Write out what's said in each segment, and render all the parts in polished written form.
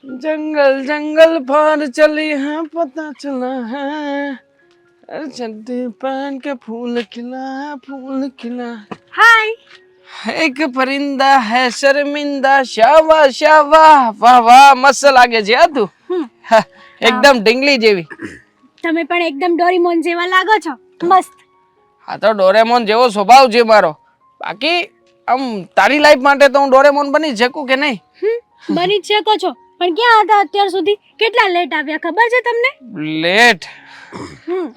जंगल जंगल पार चली है पता चला है चड्डी पहन के फूल खिला हाय एक परिंदा है शर्मिंदा शावा शावा वाह वाह मस्त લાગે છે આ તું હા, એકદમ ઢીંગલી જેવી. તમે પણ એકદમ ડોરેમોન જેવા લાગો છો મસ્ત. આ તો ડોરેમોન જેવો સ્વભાવ છે મારો. બાકી આમ તારી લાઈફ માટે તો હું ડોરેમોન બની શકું કે નહીં? બની જ શકો છો, પણ ક્યાં હતા અત્યાર સુધી? કેટલા લેટ આવ્યા ખબર છે તમને? લેટ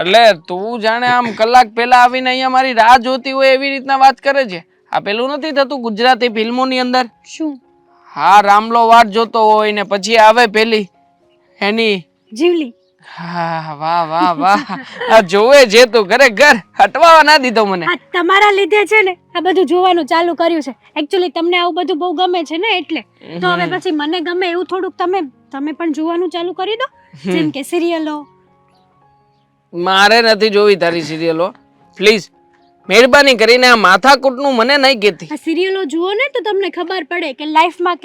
એટલે તું જાણે આમ કલાક પહેલા આવીને અહીંયા મારી રાહ જોતી હોય એવી રીતના વાત કરે છે. આ પેલું નથી થતું ગુજરાતી ફિલ્મોની અંદર? શું? હા, રામલો વાટ જોતો હોય ને પછી આવે પેલી એની જીવલી. હા, વાહ વાહ વાહ. આ જોવે છે તું ખરેખર હટવા ના દીધો મને. હા, તમારા લીધે છે ને આ બધું જોવાનું ચાલુ કર્યું છે. એક્ચ્યુઅલી તમને આવું બધું બહુ ગમે છે ને એટલે. તો હવે પછી મને ગમે એવું થોડુંક તમે પણ જોવાનું ચાલુ કરી દો. જેમ કે સિરિયલો. મારે નથી જોવી તારી સિરિયલો, પ્લીઝ. મહેરબાની કરીને આ માથાકૂટનું મને નહીં કહેતી. આ સિરિયલો જુઓ ને તો તમને ખબર પડે કે લાઈફમાં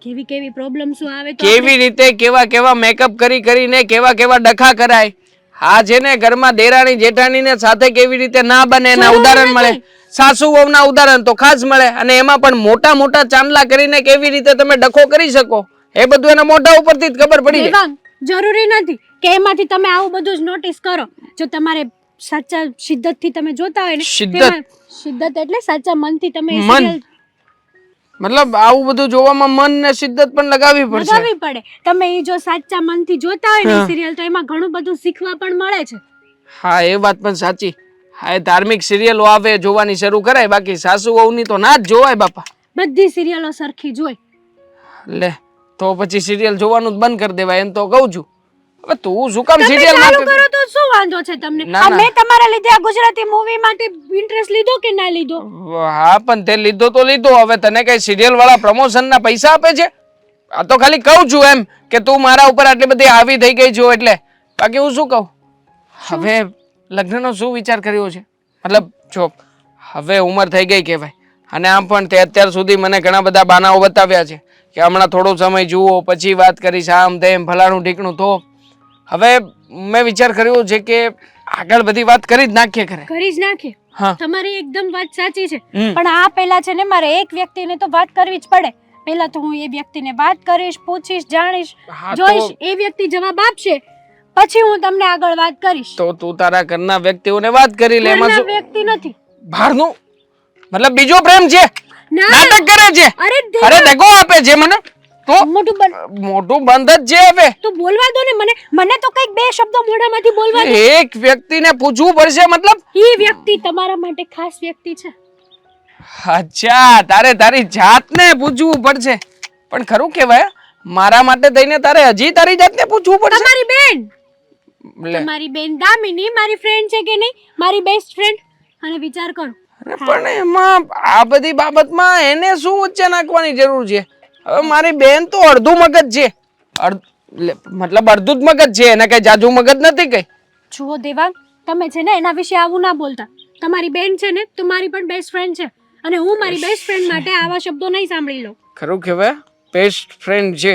કેવી પ્રોબ્લેમ્સ આવે તો કેવી રીતે કેવા મેકઅપ કરીને કેવા ડખા કરાય. હા છે ને ઘરમાં દેરાણી જેઠાણીને સાથે કેવી રીતે ના બને એના ઉદાહરણ મળે. સાસુ વહુના ઉદાહરણ તો ખાસ મળે. અને એમાં પણ મોટા મોટા ચાંદલા કરીને કેવી રીતે તમે ડખો કરી શકો એ બધું એના મોઢા ઉપરથી જ ખબર પડી જાય. દેવાંગ, જરૂરી નથી કે એમાંથી તમે આવું બધું જ નોટિસ કરો. જો તમારે સાચા શિદ્દતથી તમે જોતા હોય ને, શિદ્દત એટલે સાચા મનથી તમે એ મન serial મતલબ આવું બધું જોવામાં મન ને શિદ્દત પણ લગાવવી પડે. તમે એ જો સાચા મનથી જોતા હોય ને સિરિયલ તો એમાં ઘણું બધું શીખવા પણ મળે છે. હા, એ વાત પણ સાચી. હા, એ ધાર્મિક સિરિયલો આવે જોવાની શરૂ કરાય, બાકી સાસુ વહુની તો ના જ જોવાય બાપા. બધી સિરિયલો સરખી જોઈ. લે તો પછી સિરિયલ જોવાનું જ બંધ કરી દેવાય એમ તો કહું છું. હવે તું શું કામ તમે સિરિયલ ચાલુ કરો તો શું વાંધો છે તમને? ના, ના. મેં તમારા લીધે આ ગુજરાતી મૂવી માટે ઇન્ટરેસ્ટ લીધો કે ના લીધો? હા, પણ તે લીધો તો લીધો. હવે તને કઈ સિરિયલ વાળા પ્રમોશન ના પૈસા આપે છે? આ તો ખાલી કહું છું એમ કે તું મારા ઉપર આટલી બધી હાવી થઈ ગઈ છો એટલે. બાકી હું શું કહું? હવે લગ્નનો શું વિચાર કર્યો છે? મતલબ જો હવે ઉંમર થઈ ગઈ કહેવાય, અને આમ પણ તે અત્યાર સુધી મને ઘણા બધા બાનાઓ બતાવ્યા છે કે હમણાં થોડો સમય જુઓ પછી વાત કરીશ, આમ તેમ ફલાણું ઢીકણું. તો હવે મેં વિચાર કર્યો છે કે આગળ બધી વાત કરી જ નાખીએ. કરી જ નાખીએ. હા, તમારી એકદમ વાત સાચી છે, પણ આ પહેલા છે ને મારે એક વ્યક્તિને તો વાત કરવી જ પડે. પહેલા તો હું એ વ્યક્તિને વાત કરીશ, પૂછીશ, જાણીશ, હા, જોઈશ. એ વ્યક્તિ જવાબ આપશે પછી હું તમને આગળ વાત કરીશ. તો તું તારા ઘરના વ્યક્તિઓને વાત કરી લે. એમાં ઘરના શું? વ્યક્તિ નથી, બહારનું મતલબ બીજો પ્રેમ છે, ના. નાટક કરે છે. અરે દગો આપે છે મને. તો મોટું બંધ જ છે. હવે તો બોલવા દો ને મને તો કઈક બે શબ્દો મોઢામાંથી બોલવા દો. એક વ્યક્તિને પૂછવું પડશે મતલબ? એ વ્યક્તિ તમારા માટે ખાસ વ્યક્તિ છે. અચ્છા, તારે તારી જાતને પૂછવું પડશે. પણ ખરું કહેવાય, મારા માટે થઈને તારે હજી તારી જાતને પૂછવું પડશે. તમારી બેન દામિની મારી ફ્રેન્ડ છે કે નહીં? મારી બેસ્ટ ફ્રેન્ડ. અને વિચાર કરો. અરે પણ એમાં આ બધી બાબતમાં એને શું વચ્ચે નાખવાની જરૂર છે? હવે મારી બેન તો અડધું મગજ છે. મતલબ અડધું જ મગજ છે, એને કઈ જાજુ મગજ નથી કઈ. જુઓ દેવાંગ, તમે છે ને એના વિશે આવું ના બોલતા. તમારી બેન છે ને તો મારી પણ બેસ્ટ ફ્રેન્ડ છે, અને હું મારી બેસ્ટ ફ્રેન્ડ માટે આવા શબ્દો નહીં સાંભળી લઉં. ખરું કહેવાય, બેસ્ટ ફ્રેન્ડ છે.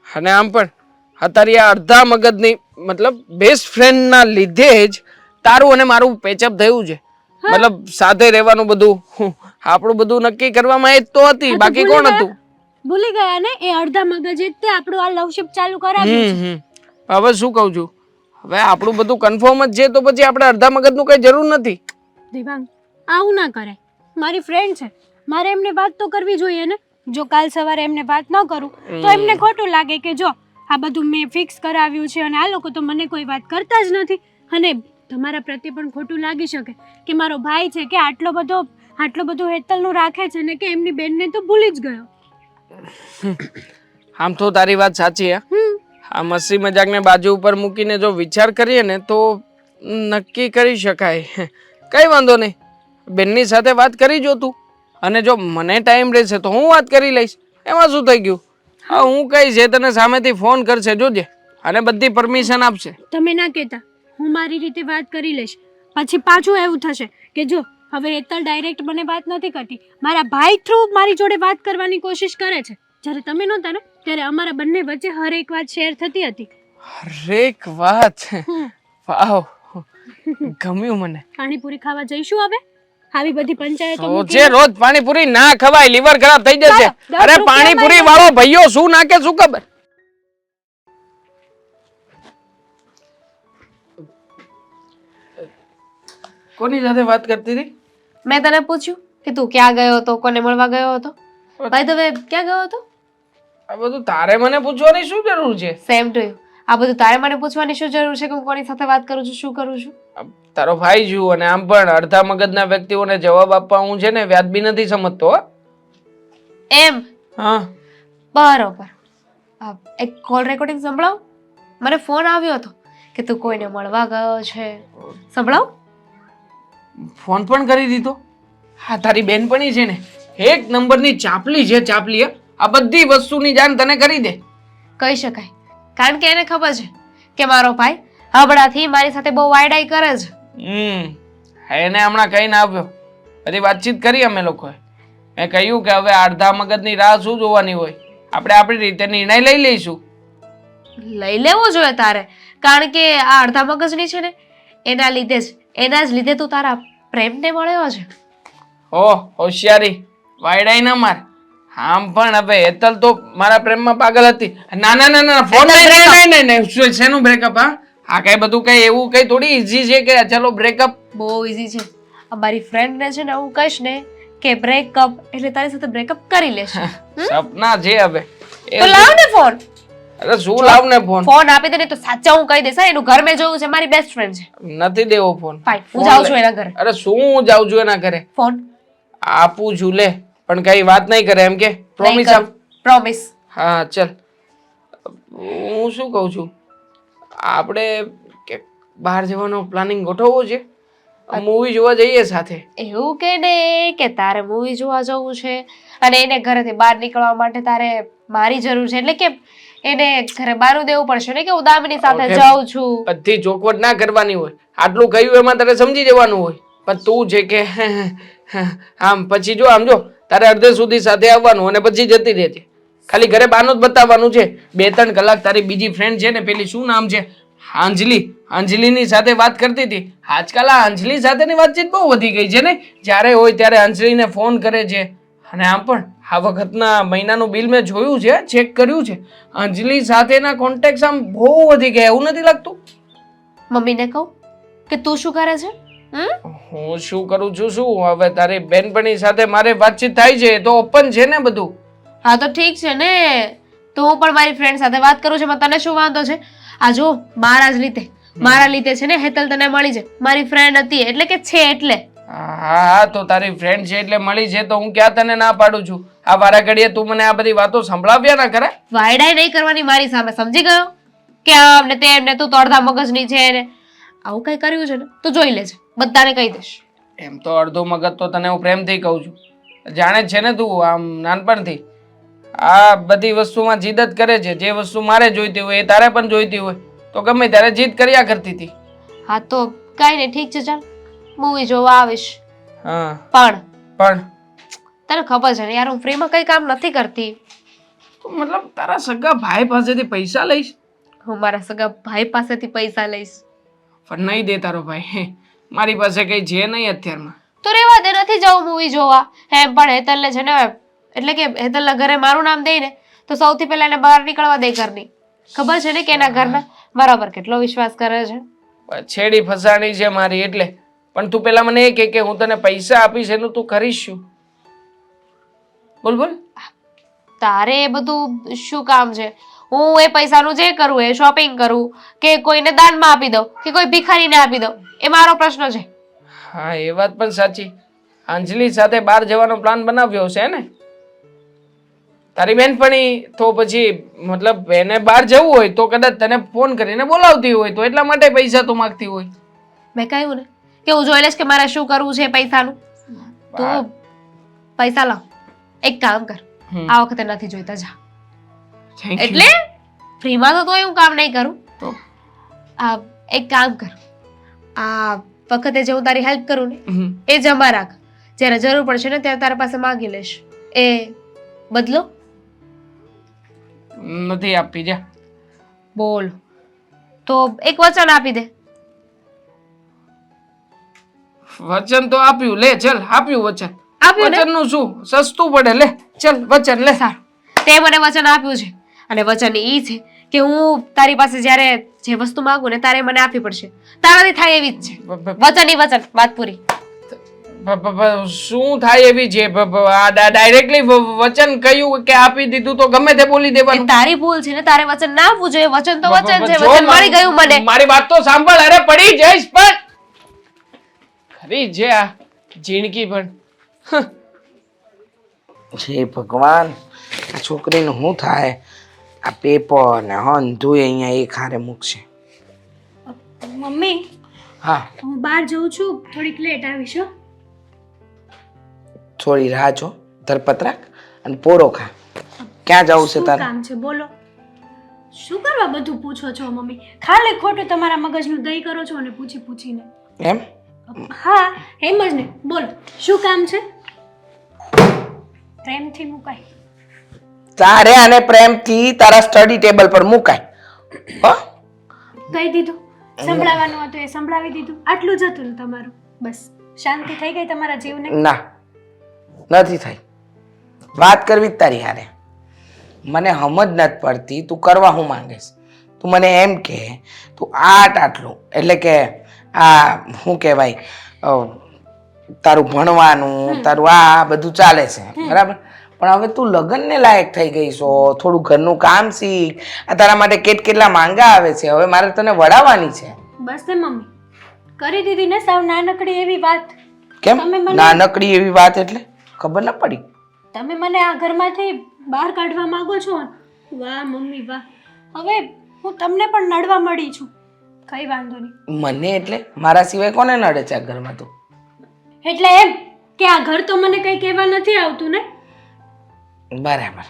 અને આમ પણ તારી આ અડધા મગજની મતલબ બેસ્ટ ફ્રેન્ડ ના લીધે જ તારું અને મારું પેચઅપ થયું છે. મતલબ સાથે રહેવાનું બધું આપણું બધું નક્કી કરવામાં એ જ તો હતી, બાકી કોણ હતું? ભૂલી ગયા ને? એ અડધા મગજ જ તે આપણું આ લવશિપ ચાલુ કરાવ્યું છે. હવે શું કહું છું, હવે આપણું બધું કન્ફર્મ જ છે તો પછી આપણે અડધા મગજનું કઈ જરૂર નથી. દેવાંગ, આવું ના કરાય. મારી ફ્રેન્ડ છે, મારે એમને વાત તો કરવી જોઈએ ને. જો કાલ સવારે એમને વાત ન કરું તો એમને ખોટું લાગે કે જો આ બધું મેં ફિક્સ કરાવ્યું છે અને આ લોકો તો મને કોઈ વાત કરતા જ નથી. અને તમારા પ્રત્યે પણ ખોટું લાગી શકે કે મારો ભાઈ છે કે આટલો બધો હેતલનું રાખે છે ને કે એમની બેનને તો ભૂલી જ ગયો. આમ તો તારી વાત સાચી. આ મસ્તી મજાકને બાજુ ઉપર મૂકીને જો વિચાર કરીએ ને તો નક્કી કરી શકાય. કઈ વાંધો નહીં, બેનની સાથે વાત કરી જો તું, અને જો મને ટાઈમ રહેશે તો હું વાત કરી લઈશ. એમાં શું થઈ ગયું? હા, હું કહીશ એ તને સામેથી ફોન કરશે જોજે, અને બધી પરમિશન આપશે. તમે ના કહેતા, હું મારી રીતે વાત કરી લઈશ. પછી પાછું એવું થશે કે જો હવે હેતલ ડાયરેક્ટ મને વાત નથી કરતી, મારા ભાઈ થ્રુ મારી જોડે વાત કરવાની કોશિશ કરે છે. જ્યારે તમે નહોતા ને ત્યારે અમારા બંને વચ્ચે હરેક વાત શેર થતી હતી. હરેક વાત. વાવ, ગમ્યું મને. પાણીપુરી ખાવા જઈશું હવે? આવી બધી પંચાયતો રોજે રોજ પાણીપુરી ના ખવાય, લીવર ખરાબ થઈ જશે. ચાલો, 10 અરે રૂપિયામાં પાણીપુરી વાળો ભઈઓ શું નાખે શું ખબર. કોની સાથે વાત કરતી હતી? મેં તને પૂછ્યું કે તું ક્યાં ગયો હતો, કોને મળવા ગયો હતો? ભાઈ તમે ક્યાં ગયો હતો? આ બધું તારે મને પૂછવાની શું જરૂર છે? Same to you. આ બધું તારે મને પૂછવાની શું જરૂર છે કે હું કોની સાથે વાત કરું છું, શું કરું છું? તારો ભાઈ છું અને આમ પણ અડધા મગજના વ્યક્તિઓને જવાબ આપવા હું છે ને વ્યાજબી નથી સમજતો. હો. એમ? હા. બરોબર. એક કોલ રેકોર્ડિંગ સંભળાવ. મને ફોન આવ્યો હતો કે તું કોઈને મળવા ગયો છે. સંભળાવ. ફોન પણ કરી દીધો. હા, તારી બેનપણી છે ને એક નંબરની ચાપલી છે, ચાપલી. આ બધી વસ્તુની જાણ તને કરી દે. કહી શકાય, કારણ કે એને ખબર છે કે મારો ભાઈ હબળાથી મારી સાથે બહુ વાયડાઈ કરે છે. એને હમણાં કહીને આવ્યો, બધી વાતચીત કરી અમે લોકોએ. મેં કહ્યું કે હવે અડધા મગજની રાહ શું જોવાની હોય, આપણે આપણી રીતે નિર્ણય લઈ લઈશું. લઈ લેવો જોઈએ તારે, કારણ કે આ અડધા મગજની છે ને એના લીધે જ, એના જ લીધે તું તારા પ્રેમને મળ્યો છે. ઓહ, હોશિયારી, વાયડાઈ ના માર. આમ પણ હવે હેતલ તો મારા પ્રેમમાં પાગલ હતી. ના ના ના ના, ફોન નહીં. શેનું બ્રેકઅપ? હા કઈ બધું કઈ એવું કઈ થોડી ઈઝી છે કે ચલો બ્રેકઅપ. બહુ ઈઝી છે. અમારી ફ્રેન્ડ ને છે ને હું કહીશ ને કે બ્રેકઅપ એટલે તારી સાથે બ્રેકઅપ કરી લેશે. સપના છે હવે. તો લાવ ને ફોન. અરે શું લાવ ને ફોન? ફોન આપી દે ને તો સાચા હું કહી દઈશ. એનું ઘર મેં જોયું છે, મારી બેસ્ટ ફ્રેન્ડ છે. નથી દેવો ફોન. ફાઈન, હું જાઉં છું એના ઘરે. અરે શું હું જાઉં છું એના ઘરે? ફોન આપું છું લે, પણ કઈ વાત નહીં કરે એમ કે? પ્રોમિસ આપ. પ્રોમિસ. હા ચલ. હું શું કહું છું, આપણે કે બહાર જવાનો પ્લાનિંગ ગોઠવવો છે, મૂવી જોવા જઈએ સાથે. એવું કે ને કે તારે મૂવી જોવા જવું છે અને એને ઘરેથી બહાર નીકળવા માટે તારે મારી જરૂર છે, એટલે કે એને ઘરે બારું દેવું પડશે ને કે હું દામિની સાથે જાઉં છું. બધી ચોખવટ ના કરવાની હોય. આટલું કહ્યું એમાં તારે સમજી જવાનું હોય. પણ તું છે કે આમ પછી જો આમ જો તારે અડધે સુધી સાથે આવવાનું અને પછી જતી રહેજે. ખાલી ઘરે બાનું જ બતાવવાનું છે. 2-3 કલાક તારી બીજી ફ્રેન્ડ છે ને, પેલી શું નામ છે, અંજલિ, અંજલિની સાથે વાત કરતી હતી. આજકાલ આ અંજલિ સાથેની વાતચીત બહુ વધી ગઈ છે ને. જ્યારે હોય ત્યારે અંજલિને ફોન કરે છે. અને આમ પણ આ વખતના મહિનાનું બિલ મેં જોયું છે, ચેક કર્યું છે, અંજલિ સાથેના કોન્ટેક્ટ આમ બહુ વધી ગયા. એવું નથી લાગતું? મમ્મીને કહું કે તું શું કરે છે? હું શું કરું છું? શું હવે તારી બેનપણી સાથે મારે વાતચીત થાય છે તો ઓપન છે ને બધું. હા તો ઠીક છે ને, તો હું પણ મારી ફ્રેન્ડ સાથે વાત કરું છું, તને શું વાંધો છે? આ જો મારા લીધે છે ને હેતલ તને મળી છે. મારી ફ્રેન્ડ હતી એટલે કે છે એટલે. હા તો તારી ફ્રેન્ડ છે એટલે મળી છે તો હું ક્યાં તને ના પાડું છું? આ વારા ઘડીએ તું મને આ બધી વાતો સંભળાવ્યા ના કરે. વાયડાઈ નહીં કરવાની મારી સામે, સમજી ગયો? કે આમ ને તેમ ને તું તો અડધા મગજની છે ને આવું કઈ કર્યું છે ને તું જોઈ લેજે, બધાને કહી દઈશ. એમ તો અડધું મગજ તો તને હું પ્રેમથી કહું છું. જાણે જ છે ને તું આમ નાનપણથી આ બધી વસ્તુમાં જીદ જ કરે છે. જે વસ્તુ મારે જોઈતી હોય એ તારે પણ જોઈતી હોય તો ગમે ત્યારે જીદ કર્યા કરતી હતી. હા તો કઈ નહીં, ઠીક છે, ચાલ મૂવી જોવા આવીશ. હા પણ તને ખબર છે ને યાર, હું ફ્રીમાં કઈ કામ નથી કરતી. મતલબ તારા સગા ભાઈ પાસેથી પૈસા લઈશ? હું મારા સગા ભાઈ પાસેથી પૈસા લઈશ? પણ નહીં દે તારો ભાઈ. મારી પાસે કઈ છે નહીં અત્યારમાં. તો રેવા દે, નથી જવું મૂવી જોવા. એમ પણ હેતલને છે ને, એટલે કે હેતલના ઘરે મારું નામ દે ને તો સૌથી પહેલા એને બહાર નીકળવા દે ઘરની. ખબર છે ને કે એના ઘરના મારા પર કેટલો વિશ્વાસ કરે છે. છેડી ફસાણી છે મારી એટલે. પણ તું પેલા મને એ કે હું તને પૈસા આપીશ એનું તું કરીશ શું? બોલ બોલ. તારે એ બધું શું કામ છે? હું એ પૈસાનું જે કરું એ શોપિંગ કરું કે કોઈને દાનમાં આપી દઉં કે કોઈ ભિખારીને આપી દઉં, એ મારો પ્રશ્ન છે. હા એ વાત પણ સાચી. અંજલિ સાથે બહાર જવાનો પ્લાન બનાવ્યો છે ને તારી બેનપણી? તો પછી મતલબ એને બહાર જવું હોય તો કદાચ તને ફોન કરીને બોલાવતી હોય તો એટલા માટે પૈસા તો માંગતી હોય. મેં કહ્યું ને કે હું જોઈ લઈશ કે મારે શું કરવું છે પૈસાનું. તું પૈસા લાવ, એક કામ કર, આ વખતે નથી જોઈતા, જા. એટલે ફ્રીમાં તો હું કામ નહીં કરું. તો આ એક કામ કર, આ વખતે જે હું તારી હેલ્પ કરું ને એ જમા રાખ. જ્યારે જરૂર પડશે ને ત્યારે તારા પાસે માંગી લઈશ. એ બદલો. નથી આપી. જા. બોલ. તો એક વચન આપી દે. વચન તો આપ્યું. લે ચલ, આપ્યું વચન. આપ્યું ને? વચનનું શું સસ્તું પડે. લે ચલ વચન લે. સારું. તે મને વચન આપ્યું છે અને વચન ઈ છે કે હું તારી પાસે જ્યારે જે વસ્તુ માંગુ ને તારે મને આપવી પડશે. તારાથી થાય એવી જ છે. વચન ઈ વચન. વાત પૂરી. શું થાય એવી છે? ડાયરેક્ટલી વચન કહ્યું કે આપી દીધું તો ગમે તે બોલી એ દેવાનું. તારી ભૂલ છે ને તારે વચન ના આપવું જોઈએ. વચન તો વચન છે. વચન મળી ગયું મને. મારી વાત તો સાંભળ. અરે પડી જઈશ પણ ખરી છે આ જિંદગી પણ. હે ભગવાન, આ છોકરીનું શું થાય? આ પેપર ને હંધુય અહીંયા એક હારે મૂકશે. મમ્મી હા, હું બહાર જઉં છું, થોડીક લેટ આવીશ હો. થોડી રાહ જો, ધરપત રાખ અને પોરો ખા. ક્યાં જવું છે શું તારે? કામ છે બોલો? શું કરવા બધું પૂછો છો મમ્મી? ખાલી ખોટું તમારા મગજનું દહીં કરો છો અને પૂછી પૂછીને. એમ? હા એમ જ ને. બોલો શું કામ છે? પ્રેમથી મુકાય. તારે આને પ્રેમથી તારા સ્ટડી ટેબલ પર મુકાય. હો? કહી દીધું. સંભળાવવાનું હતું એ સંભળાવી દીધું. આટલું જ હતું ને તમારું? બસ શાંતિ થઈ ગઈ તમારા જીવને? ના, નથી થઈ. વાત કરવી જ તારી હારે. મને સમજ નથી પડતી તું કરવા હું માંગીશ. તું મને એમ કે તું આટલું એટલે કે આ શું કહેવાય, તારું ભણવાનું તારું આ બધું ચાલે છે બરાબર, પણ હવે તું લગ્નને લાયક થઈ ગઈ છો. થોડું ઘરનું કામ શીખ. આ તારા માટે કેટલા માંગા આવે છે. હવે મારે તને વડાવવાની છે. બસ ને મમ્મી, કરી દીધી ને સાવ નાનકડી એવી વાત. કેમ તમે મને- નાનકડી એવી વાત? એટલે ખબર ના પડી. તમે મને આ ઘરમાંથી બહાર કાઢવા માંગો છો? વાહ મમ્મી વાહ. હવે હું તમને પણ નડવા મળી છું. કઈ વાંધો નહીં. મને એટલે મારા સિવાય કોને નડે છે આ ઘરમાં? તું એટલે એમ કે આ ઘર તો મને કઈ કહેવા નથી આવતું ને? બરાબર.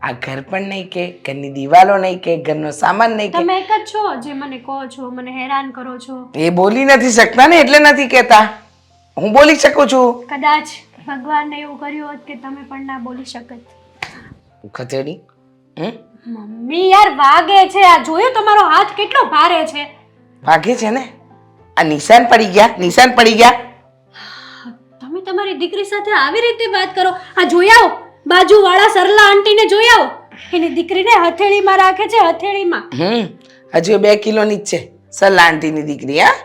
આ ઘર પણ નહીં કે, ઘરની દિવાલો નહીં કે, ઘરનો સામાન નહીં કે. તમે એક જ છો જે મને કહો છો, મને હેરાન કરો છો. એ બોલી નથી શકતા ને એટલે નથી કહેતા. હું બોલી શકું છું. કદાચ ભગવાનને એવું કર્યું હોત કે તમે પણ ના બોલી શકત. ખતેડી. મમ્મી યાર વાગે છે. આ જોયું તમારો હાથ કેટલો ભારે છે. વાગે છે ને? આ નિશાન પડી ગયા, નિશાન પડી ગયા. તમે તમારી દીકરી સાથે આવી રીતે વાત કરો? આ જોઈ આવો બાજુવાળા સરલા આંટીને જોઈ આવો. એની દીકરીને હથેળીમાં રાખે છે, હથેળીમાં. હજુ 2 કિલોની જ છે સલા આંટીની દીકરી. હા,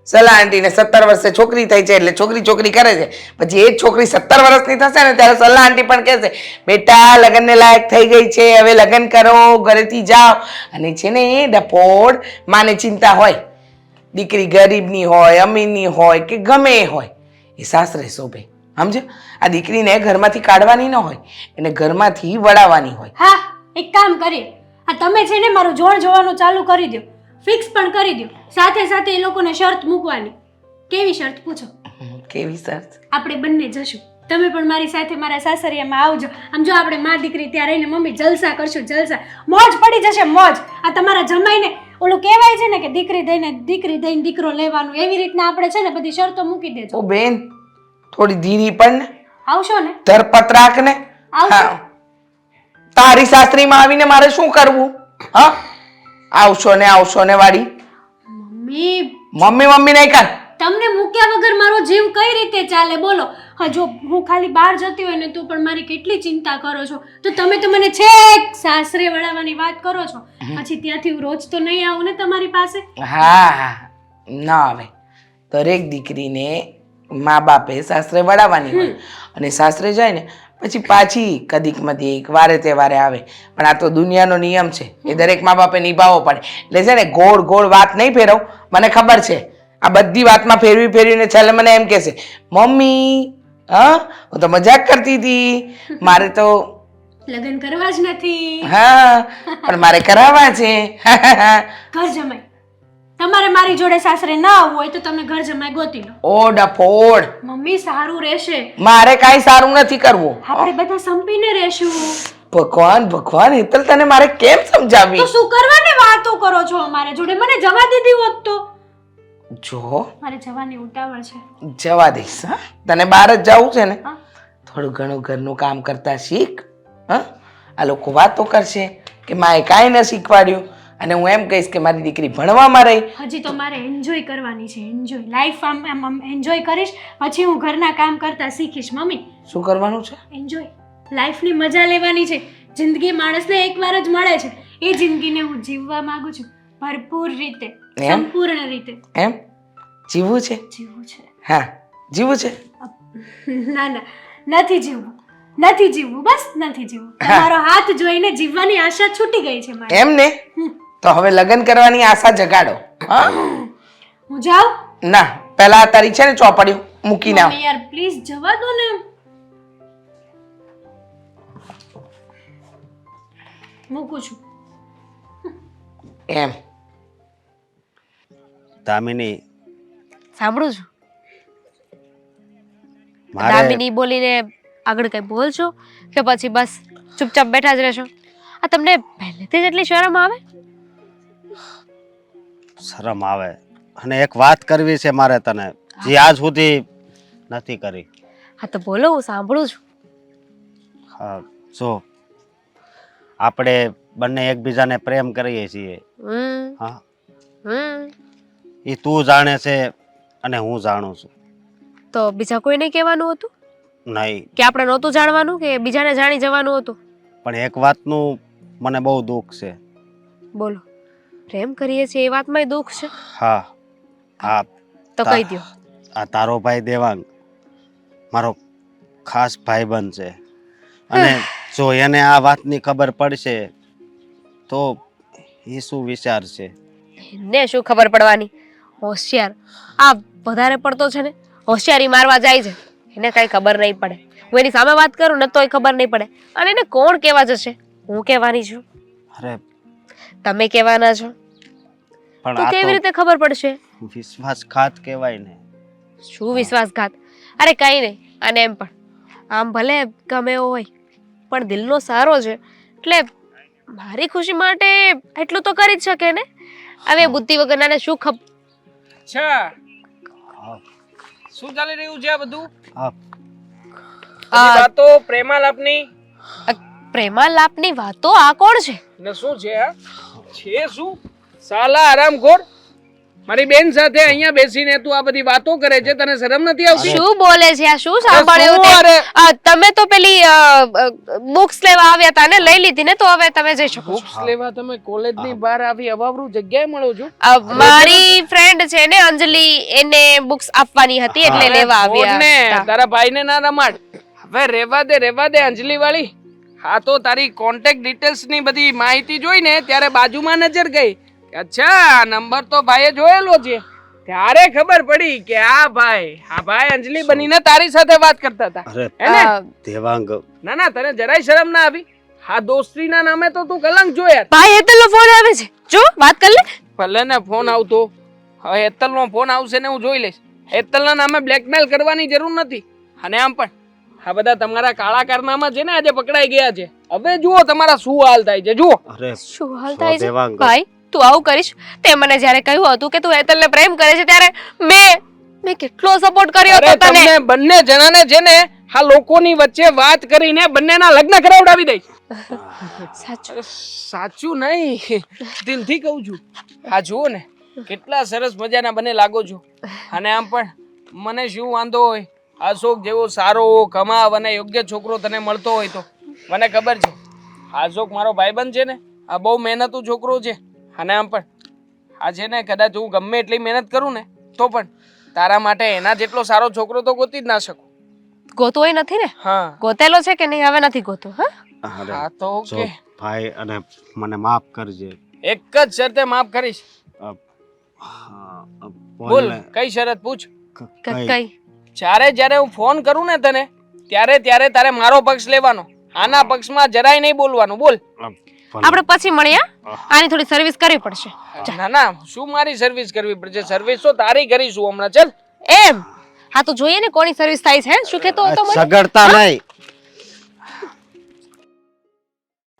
સલા આંટીને 17 વર્ષે છોકરી થઈ છે એટલે છોકરી કરે છે. પછી એ જ છોકરી 17 વર્ષની થશે ને ત્યારે સલા આંટી પણ કહેશે, બેટા લગ્નને લાયક થઈ ગઈ છે, હવે લગ્ન કરો, ઘરેથી જાઓ. અને છે ને એ ડફોડ માને ચિંતા હોય, દીકરી ગરીબની હોય, અમીરની હોય કે ગમે એ હોય, એ સાસરે શોભે. સમજો? આ દીકરીને ઘરમાંથી કાઢવાની ન હોય, એને ઘરમાંથી વડાવવાની હોય. હા એક કામ કરીએ, આ તમે છે ને મારું જોણ જોવાનું ચાલુ કરી દો, ફિક્સ પણ કરી દો. સાથે સાથે એ લોકોને શરત મૂકવાની. કેવી શરત પૂછો? કેવી શરત? આપણે બંને જશું. તમે પણ મારી સાથે મારા સાસરિયામાં આવજો. આમ જો આપણે માં દીકરી ત્યાં રહીને મમ્મી જલસા કરશું, જલસા. મોજ પડી જશે, મોજ. આ તમારા જમાઈને ઓલું કહેવાય છે ને કે દીકરી દઈને દીકરો લેવાનું, એવી રીતના આપણે છે ને બધી શરતો મૂકી દેજો. ઓ બેન, થોડી ધીરી પણ ને. આવશો ને? ધરપત રાખ ને. આવશો? તારી સાસરીમાં આવીને મારે શું કરવું? હા, આવશો ને વાડી. મમ્મી મમ્મી નહીં કર. તમને મૂક્યા વગર મારો જીવ કઈ રીતે ચાલે બોલો? હા જો હું ખાલી બહાર જતી હોય ને તું પણ મારી કેટલી ચિંતા કરો છો, તો તમે તો મને છેક સાસરે વળાવવાની વાત કરો છો. પછી ત્યાંથી હું રોજ તો નહીં આવું ને તમારી પાસે. હા, ના આવે. દરેક દીકરીને મા બાપે સાસરે વળાવવાની હોય અને સાસરે જાય ને પછી પાછી કદીકમાંથી એક વારે તહેવારે આવે. પણ આ તો દુનિયાનો નિયમ છે, એ દરેક મા બાપે નિભાવવો પડે. એટલે છે ને ગોળ વાત નહીં ફેરવ. મને ખબર છે આ બધી વાતમાં ફેરવીને છેલ્લે મને એમ કહેશે, મમ્મી હા હું તો મજાક કરતી હતી, મારે તો લગ્ન કરવા જ નથી. હા પણ મારે કરાવવા છે. ઘર જમાઈ તમારે મારી જોડે સાસરે ના આવવું હોય તો તમે ઘર જમાઈ ગોતી લો. ઓ ડફોડ, મમ્મી સારું રહેશે. મારે કાંઈ સારું નથી કરવું. આપણે બધા સંપીને રહેશું. ભગવાન હેતલ તને મારે કેમ સમજાવી? તો શું કરવાને વાતો કરો છો અમારે જોડે? મને જવા દીધી હોત તો. જો મારે જવાની ઉતાવળ છે. જવા દઈશ. હા, તને બહાર જ જવું છે ને, થોડું ઘણું ઘરનું કામ કરતા શીખ. હા, આ લોકો વાતો કરશે, કે માએ કાંઈ ન શીખવાડ્યું અને હું એમ કહીશ કે મારી દીકરી ભણવામાં રહી. હજી તો મારે એન્જોય કરવાની છે, એન્જોય લાઈફ. આમ એન્જોય કરીશ, પછી હું ઘરના કામ કરતા શીખીશ. મમ્મી, શું કરવાનું છે? એન્જોય લાઈફની મજા લેવાની છે. જિંદગી માણસને એકવાર જ મળે છે, એ જિંદગીને હું જીવવા માંગુ છું ભરપૂર રીતે, એમ? સંપૂર્ણ રીતે એમ જીવવું છે? જીવવું છે. હા, જીવવું છે. ના ના, નથી જીવવું, નથી જીવવું, બસ નથી જીવવું. તમારો હાથ જોઈને જીવવાની આશા છૂટી ગઈ છે મારી. એમ ને? તો હવે લગ્ન કરવાની આશા જગાડો. હા, હું જાઉં? ના, પહેલા તારી છે ને ચોપડીઓ મૂકીને આવ. મમ્મી યાર પ્લીઝ જવા દો ને. મૂકું છું. એમ દામિની, સાંભળું છું. મારે દામિની બોલીને આગળ કઈ બોલશો કે પછી બસ ચૂપચાપ બેઠા જ રહેશો? આ તમને પહેલેથી જ એટલી શરમ આવે? શરમ આવે અને એક વાત કરવી છે મારે તને, જે આજ સુધી નથી કરી. હા તો બોલો, હું સાંભળું છું. હા, જો આપણે બંને એકબીજાને પ્રેમ કરીએ છીએ. હા, એ તું જાણે છે અને હું જાણું છું. તો બીજા કોઈને કહેવાનું હતું નહીં, કે આપણે નહોતું જાણવાનું, કે બીજાને જાણી જવાનું હતું? પણ એક વાતનું મને બહુ દુઃખ છે. બોલો. પ્રેમ કરીએ છીએ એ વાતમાંય દુઃખ છે? હા, હા, તો કહી દો. આ તારો ભાઈ દેવાંગ મારો ખાસ ભાઈબંધ છે અને જો એને આ વાતની ખબર પડશે તો એ શું વિચારશે? ને શું ખબર પડવાની? હોશિયાર. આ વધારે પડતો છે ને, હોશિયારી મારવા જાય છે. એને કઈ ખબર નહીં પડે. હું એની સામે વાત કરું ને તોય ખબર નહીં પડે. અને એને કોણ કહેવા જશે? હું કહેવાની છું, અરે તમે કહેવાના છો. પણ તો આ કેવી તો રીતે ખબર પડશે? વિશ્વાસઘાત કહેવાય ને. શું વિશ્વાસઘાત? અરે કઈ નહીં. અને એમ પણ આમ ભલે ગમે એવો હોય પણ દિલનો સારો છે, એટલે મારી ખુશી માટે એટલું તો કરી જ શકે ને. હવે બુદ્ધિ વગરનાને શું ખબર. અચ્છા, હા, શું ચાલી રહ્યું છે આ બધું? હા, બધી વાતો પ્રેમાલાપની પ્રેમાલાપની વાતો? આ કોણ છે? ને શું છે આ? છે શું? સાલા આરામખોર, મારી બેન સાથે અહીંયા બેસીને તું આ બધી વાતો કરે છે, તને શરમ નથી આવતી? શું બોલે છે આ? શું સાંભળ્યું શું? તે? અરે તમે તો પેલી બુક્સ લેવા આવ્યા હતા ને, લઈ લીધી ને, તો હવે તમે જઈ શકો છો. બુક્સ લેવા તમે કોલેજની બહાર આવી અવાવરું જગ્યાએ મળો છો? મારી ફ્રેન્ડ છે ને અંજલિ, એને બુક્સ આપવાની હતી એટલે લેવા આવ્યા છોડ ને, હતા. તારા ભાઈને ના રમાડ. હવે રેવા દે અંજલિ વાળી. હા, તો તારી કોન્ટેક્ટ ડિટેલ્સ ની બધી માહિતી જોઈને ત્યારે બાજુમાં નજર ગઈ. અચ્છા, નંબર તો ભાઈએ જોયેલો છે. ત્યારે ખબર પડી કે આ ભાઈ અંજલિ બનીને તારી સાથે વાત કરતા હતા. અરે એને દેવાંગ, ના તને જરાય શરમ ના આવી? હા, દોસ્તીના નામે તો તું કલંક જો યાર. ભાઈ હેતલનો ફોન આવે છે, જો વાત કરી લે. ભલે ને ફોન આવતો, હવે હેતલનો ફોન આવશે ને હું જોઈ લઈશ. હેતલના નામે બ્લેકમેલ કરવાની જરૂર નથી. અને આમ પણ આ બધા તમારા કાળા કારનામા છે ને, આજે પકડાઈ ગયા છે. હવે જુઓ તમારા શું હાલ થાય છે, જુઓ. અરે શું હાલ થાય છે? દેવાંગ, ભાઈ તું આવું કરીશ? તે મને જ્યારે કહ્યું હતું કે તું હેતલને પ્રેમ કરે છે ત્યારે મેં કેટલો સપોર્ટ કર્યો અરે હતો તને. તમને બંને જણાને છે ને આ લોકોની વચ્ચે વાત કરીને બંનેના લગ્ન કરાવડાવી દઈશ. સાચું? સાચું નહીં, દિલથી કહું છું. આ જુઓ ને, કેટલા સરસ મજાના બંને લાગો છો. અને આમ પણ મને શું વાંધો હોય? અશોક જેવો સારો કમાવ અને યોગ્ય છોકરો તને મળતો હોય તો. મને ખબર છે અશોક મારો ભાઈબંધ છે ને, આ બહુ મહેનતુ છોકરો છે. અને આમ પણ આ છે ને, કદાચ હું ગમે એટલી મહેનત કરું ને તો પણ તારા માટે એના જેટલો સારો છોકરો તો ગોતી જ ના શકું. ગોતોય નથી ને? હા, ગોતેલો છે કે નહીં? હવે નથી ગોતો. હા, અરે હા તો જો ઓકે. ભાઈ, અને મને માફ કરજે. એક જ શરતે માફ કરીશ. હા, બોલ, બોલને. કઈ શરત પૂછ. કઈ? જ્યારે હું ફોન કરું ને તને, ત્યારે તારે મારો પક્ષ લેવાનો. આના પક્ષમાં જરાય નહીં બોલવાનું. બોલ. આપણે પછી મળીએ. આની થોડી સર્વિસ કરવી પડશે. ના, શું મારી સર્વિસ કરવી પડશે? સર્વિસ તો તારી કરીશું હમણાં. ચલ. એમ? હા તો જોઈએ ને કોની સર્વિસ થાય છે. શું કહેતો હતો મને? સગડતા નહીં,